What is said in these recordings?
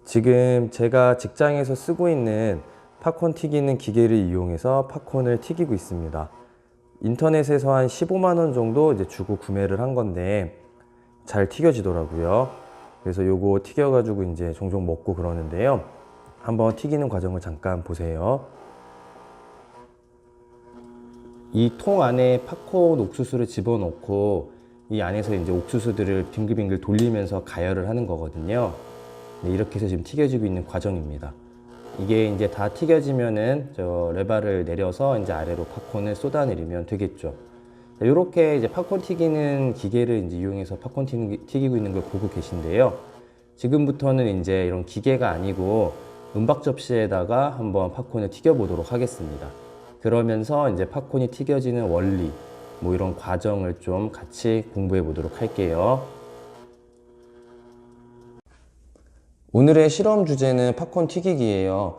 지금 제가 직장에서 쓰고 있는 팝콘 튀기는 기계를 이용해서 팝콘을 튀기고 있습니다. 인터넷에서 한 15만 원 정도 이제 주고 구매를 한 건데 잘 튀겨지더라고요. 그래서 요거 튀겨가지고 이제 종종 먹고 그러는데요. 한번 튀기는 과정을 잠깐 보세요. 이 통 안에 팝콘 옥수수를 집어넣고 이 안에서 이제 옥수수들을 빙글빙글 돌리면서 가열을 하는 거거든요. 네, 이렇게 해서 지금 튀겨지고 있는 과정입니다. 이게 이제 다 튀겨지면은 저 레바를 내려서 이제 아래로 팝콘을 쏟아내리면 되겠죠. 이렇게 이제 팝콘 튀기는 기계를 이제 이용해서 팝콘 튀기고 있는 걸 보고 계신데요. 지금부터는 이제 이런 기계가 아니고 은박 접시에다가 한번 팝콘을 튀겨 보도록 하겠습니다. 그러면서 이제 팝콘이 튀겨지는 원리, 뭐 이런 과정을 좀 같이 공부해 보도록 할게요. 오늘의 실험 주제는 팝콘 튀기기예요.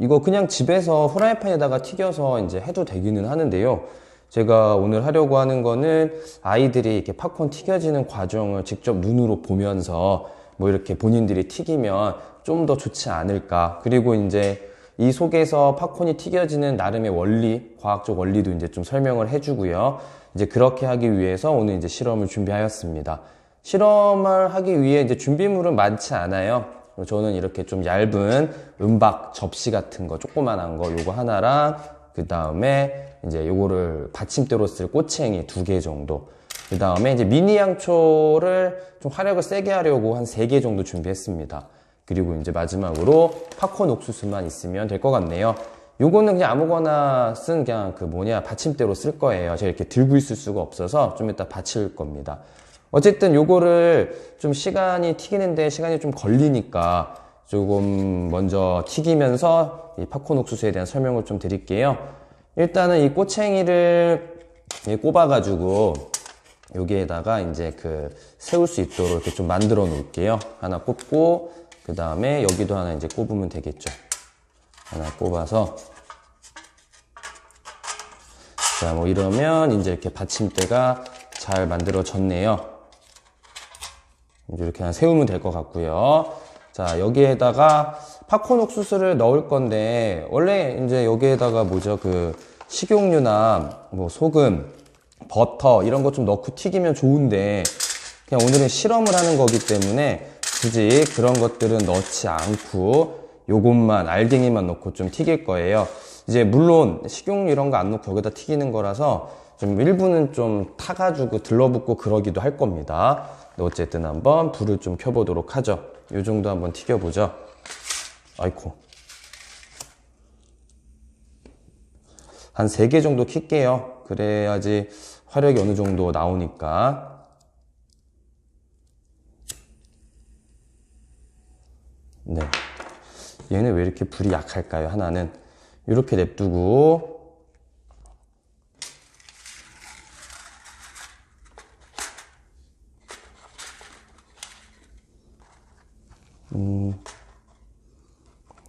이거 그냥 집에서 후라이팬에다가 튀겨서 이제 해도 되기는 하는데요. 제가 오늘 하려고 하는 거는 아이들이 이렇게 팝콘 튀겨지는 과정을 직접 눈으로 보면서 뭐 이렇게 본인들이 튀기면 좀 더 좋지 않을까. 그리고 이제 이 속에서 팝콘이 튀겨지는 나름의 원리, 과학적 원리도 이제 좀 설명을 해주고요. 이제 그렇게 하기 위해서 오늘 이제 실험을 준비하였습니다. 실험을 하기 위해 이제 준비물은 많지 않아요. 저는 이렇게 좀 얇은 은박 접시 같은 거, 조그만한 거 요거 하나랑 그 다음에 이제 요거를 받침대로 쓸 꼬챙이 2개 정도, 그 다음에 이제 미니 양초를 좀 화력을 세게 하려고 한 3개 정도 준비했습니다. 그리고 이제 마지막으로 팝콘 옥수수만 있으면 될 것 같네요. 요거는 그냥 아무거나 쓴 그냥 받침대로 쓸 거예요. 제가 이렇게 들고 있을 수가 없어서 좀 이따 받칠 겁니다. 어쨌든 요거를 좀 튀기는데 시간이 좀 걸리니까 조금 먼저 튀기면서 이 팝콘 옥수수에 대한 설명을 좀 드릴게요. 일단은 이 꼬챙이를 꼽아가지고 여기에다가 이제 세울 수 있도록 이렇게 좀 만들어 놓을게요. 하나 꼽고, 그 다음에 여기도 하나 이제 꼽으면 되겠죠. 하나 꼽아서. 자, 뭐 이러면 이제 이렇게 받침대가 잘 만들어졌네요. 이제 이렇게 하나 세우면 될 것 같고요. 자, 여기에다가 팝콘 옥수수를 넣을 건데, 원래 이제 여기에다가 식용유나 뭐 소금, 버터 이런 거 좀 넣고 튀기면 좋은데, 그냥 오늘은 실험을 하는 거기 때문에 굳이 그런 것들은 넣지 않고 요것만, 알갱이만 넣고 좀 튀길 거예요. 이제 물론 식용유 이런 거 안 넣고 여기다 튀기는 거라서 좀 일부는 좀 타가지고 들러붙고 그러기도 할 겁니다. 어쨌든 한번 불을 좀 켜보도록 하죠. 요 정도 한번 튀겨보죠. 아이코. 한 3개 정도 킬게요. 그래야지 화력이 어느 정도 나오니까. 네. 얘는 왜 이렇게 불이 약할까요? 하나는. 이렇게 냅두고.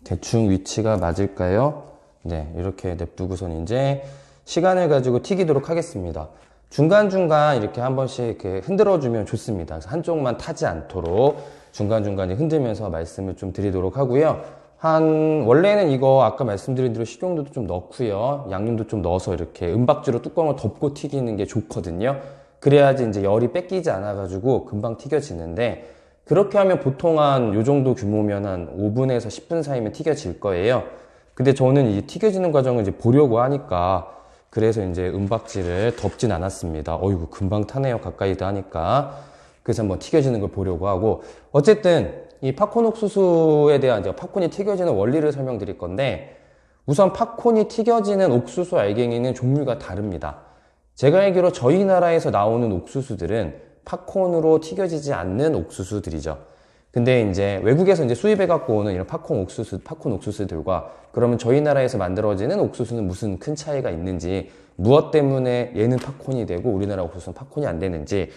대충 위치가 맞을까요? 네, 이렇게 냅두고선 이제 시간을 가지고 튀기도록 하겠습니다. 중간중간 이렇게 한 번씩 이렇게 흔들어주면 좋습니다. 그래서 한쪽만 타지 않도록 중간중간 흔들면서 말씀을 좀 드리도록 하고요. 원래는 이거 아까 말씀드린 대로 식용유도 좀 넣고요. 양념도 좀 넣어서 이렇게 은박지로 뚜껑을 덮고 튀기는 게 좋거든요. 그래야지 이제 열이 뺏기지 않아가지고 금방 튀겨지는데, 그렇게 하면 보통 요 정도 규모면 한 5분에서 10분 사이면 튀겨질 거예요. 근데 저는 이 튀겨지는 과정을 이제 보려고 하니까, 그래서 이제 은박지를 덮진 않았습니다. 어이구, 금방 타네요. 가까이도 하니까. 그래서 한번 튀겨지는 걸 보려고 하고, 어쨌든 이 팝콘 옥수수에 대한 이제 팝콘이 튀겨지는 원리를 설명드릴 건데, 우선 팝콘이 튀겨지는 옥수수 알갱이는 종류가 다릅니다. 제가 알기로 저희 나라에서 나오는 옥수수들은 팝콘으로 튀겨지지 않는 옥수수들이죠. 근데 이제 외국에서 이제 수입해 갖고 오는 이런 팝콘 옥수수들과 그러면 저희 나라에서 만들어지는 옥수수는 무슨 큰 차이가 있는지, 무엇 때문에 얘는 팝콘이 되고 우리나라 옥수수는 팝콘이 안 되는지,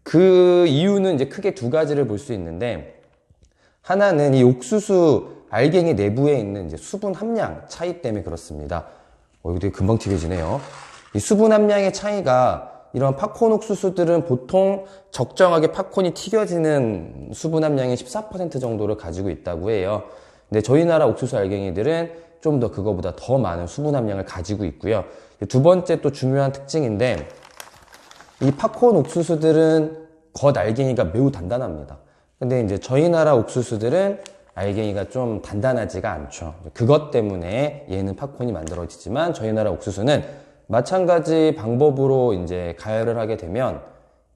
그 이유는 이제 크게 2가지를 볼 수 있는데, 하나는 이 옥수수 알갱이 내부에 있는 이제 수분 함량 차이 때문에 그렇습니다. 이거 되게 금방 튀겨지네요. 이 수분 함량의 차이가 이런 팝콘 옥수수들은 보통 적정하게 팝콘이 튀겨지는 수분 함량이 14% 정도를 가지고 있다고 해요. 근데 저희 나라 옥수수 알갱이들은 좀 더 그거보다 더 많은 수분 함량을 가지고 있고요. 두 번째 또 중요한 특징인데, 이 팝콘 옥수수들은 겉 알갱이가 매우 단단합니다. 근데 이제 저희 나라 옥수수들은 알갱이가 좀 단단하지가 않죠. 그것 때문에 얘는 팝콘이 만들어지지만 저희 나라 옥수수는 마찬가지 방법으로 이제 가열을 하게 되면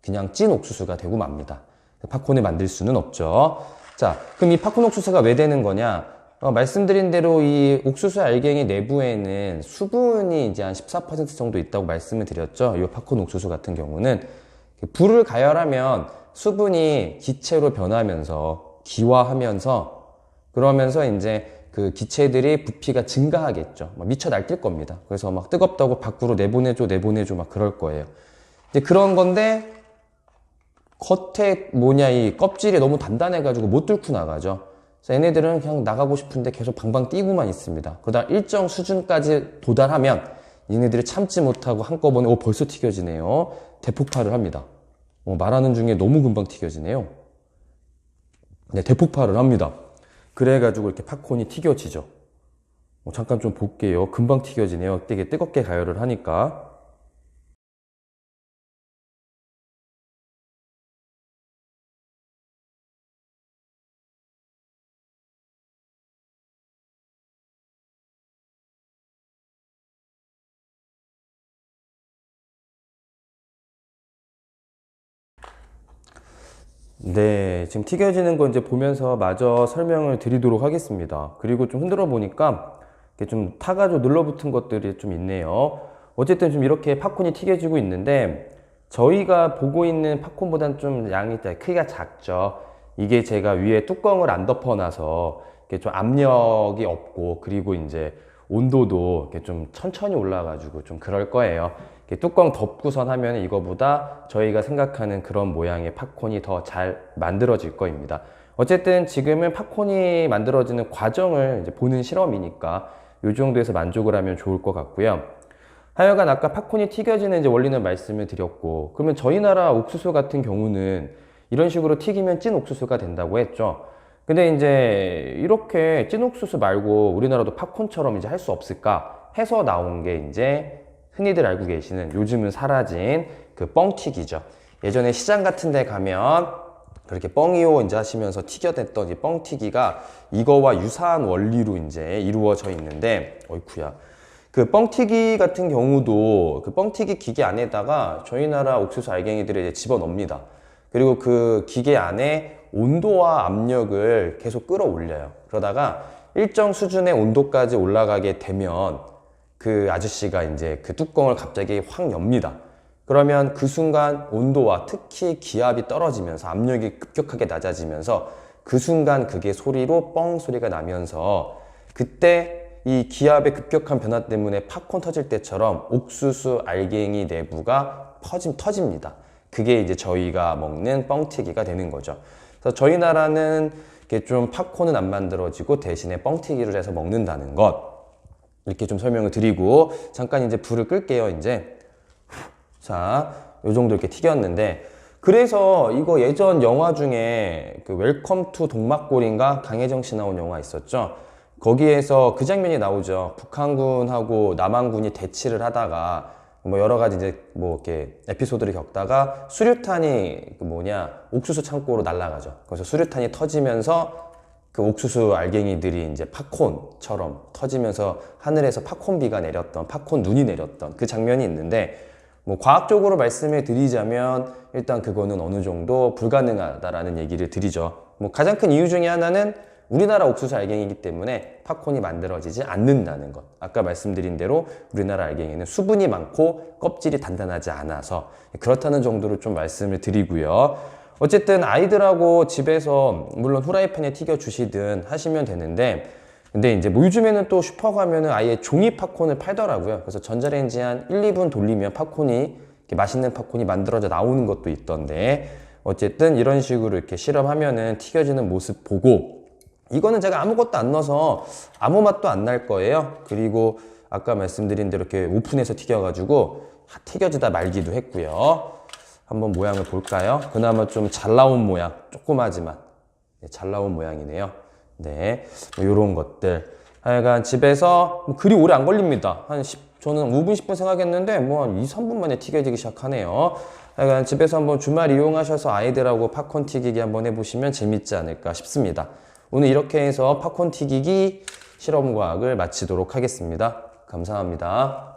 그냥 찐 옥수수가 되고 맙니다. 팝콘을 만들 수는 없죠. 자, 그럼 이 팝콘 옥수수가 왜 되는 거냐? 말씀드린 대로 이 옥수수 알갱이 내부에는 수분이 이제 한 14% 정도 있다고 말씀을 드렸죠. 이 팝콘 옥수수 같은 경우는 불을 가열하면 수분이 기체로 변하면서 기화하면서 그러면서 이제 그 기체들이 부피가 증가하겠죠. 막 미쳐 날뛸 겁니다. 그래서 막 뜨겁다고 밖으로 내보내줘 막 그럴 거예요. 이제 그런 건데 겉에 이 껍질이 너무 단단해가지고 못 뚫고 나가죠. 그래서 얘네들은 그냥 나가고 싶은데 계속 방방 뛰고만 있습니다. 그러다 일정 수준까지 도달하면 얘네들이 참지 못하고 한꺼번에 벌써 튀겨지네요. 대폭발을 합니다. 말하는 중에 너무 금방 튀겨지네요. 네, 대폭발을 합니다. 그래가지고 이렇게 팝콘이 튀겨지죠. 잠깐 좀 볼게요. 금방 튀겨지네요. 되게 뜨겁게 가열을 하니까. 네, 지금 튀겨지는 거 이제 보면서 마저 설명을 드리도록 하겠습니다. 그리고 좀 흔들어 보니까 이렇게 좀 타가지고 눌러붙은 것들이 좀 있네요. 어쨌든 좀 이렇게 팝콘이 튀겨지고 있는데 저희가 보고 있는 팝콘보다는 좀 양이 크기가 작죠. 이게 제가 위에 뚜껑을 안 덮어놔서 이렇게 좀 압력이 없고 그리고 이제 온도도 이렇게 좀 천천히 올라가지고 좀 그럴 거예요. 뚜껑 덮고선 하면 이거보다 저희가 생각하는 그런 모양의 팝콘이 더 잘 만들어질 거입니다. 어쨌든 지금은 팝콘이 만들어지는 과정을 이제 보는 실험이니까 이 정도에서 만족을 하면 좋을 것 같고요. 하여간 아까 팝콘이 튀겨지는 이제 원리는 말씀을 드렸고, 그러면 저희 나라 옥수수 같은 경우는 이런 식으로 튀기면 찐 옥수수가 된다고 했죠. 근데 이제 이렇게 찐 옥수수 말고 우리나라도 팝콘처럼 이제 할 수 없을까 해서 나온 게 이제 흔히들 알고 계시는 요즘은 사라진 그 뻥튀기죠. 예전에 시장 같은 데 가면 그렇게 뻥이요 이제 하시면서 튀겨댔던 이 뻥튀기가 이거와 유사한 원리로 이제 이루어져 있는데, 어이쿠야. 그 뻥튀기 같은 경우도 그 뻥튀기 기계 안에다가 저희 나라 옥수수 알갱이들을 이제 집어넣습니다. 그리고 그 기계 안에 온도와 압력을 계속 끌어올려요. 그러다가 일정 수준의 온도까지 올라가게 되면 그 아저씨가 이제 그 뚜껑을 갑자기 확 엽니다. 그러면 그 순간 온도와 특히 기압이 떨어지면서 압력이 급격하게 낮아지면서 그 순간 그게 소리로 뻥 소리가 나면서 그때 이 기압의 급격한 변화 때문에 팝콘 터질 때처럼 옥수수 알갱이 내부가 터집니다. 그게 이제 저희가 먹는 뻥튀기가 되는 거죠. 그래서 저희 나라는 이렇게 좀 팝콘은 안 만들어지고 대신에 뻥튀기를 해서 먹는다는 것, 이렇게 좀 설명을 드리고 잠깐 이제 불을 끌게요. 이제 자, 요 정도 이렇게 튀겼는데, 그래서 이거 예전 영화 중에 그 웰컴 투 동막골인가 강혜정 씨 나온 영화 있었죠. 거기에서 그 장면이 나오죠. 북한군하고 남한군이 대치를 하다가 뭐 여러 가지 이제 뭐 이렇게 에피소드를 겪다가 수류탄이 옥수수 창고로 날아가죠. 그래서 수류탄이 터지면서 그 옥수수 알갱이들이 이제 팝콘처럼 터지면서 하늘에서 팝콘비가 내렸던, 팝콘 눈이 내렸던 그 장면이 있는데, 뭐 과학적으로 말씀을 드리자면 일단 그거는 어느 정도 불가능하다라는 얘기를 드리죠. 뭐 가장 큰 이유 중에 하나는 우리나라 옥수수 알갱이기 때문에 팝콘이 만들어지지 않는다는 것. 아까 말씀드린 대로 우리나라 알갱이는 수분이 많고 껍질이 단단하지 않아서 그렇다는 정도로 좀 말씀을 드리고요. 어쨌든 아이들하고 집에서 물론 후라이팬에 튀겨 주시든 하시면 되는데, 근데 이제 뭐 요즘에는 또 슈퍼 가면은 아예 종이 팝콘을 팔더라고요. 그래서 전자레인지 한 1, 2분 돌리면 팝콘이 맛있는 팝콘이 만들어져 나오는 것도 있던데, 어쨌든 이런 식으로 이렇게 실험하면은 튀겨지는 모습 보고, 이거는 제가 아무것도 안 넣어서 아무 맛도 안 날 거예요. 그리고 아까 말씀드린 대로 이렇게 오픈해서 튀겨가지고 튀겨지다 말기도 했고요. 한번 모양을 볼까요? 그나마 좀 잘 나온 모양, 조그마지만 잘 나온 모양이네요. 네, 뭐 이런 것들. 하여간 집에서 그리 오래 안 걸립니다. 저는 5분, 10분 생각했는데 뭐 한 2, 3분 만에 튀겨지기 시작하네요. 하여간 집에서 한번 주말 이용하셔서 아이들하고 팝콘 튀기기 한번 해보시면 재밌지 않을까 싶습니다. 오늘 이렇게 해서 팝콘 튀기기 실험과학을 마치도록 하겠습니다. 감사합니다.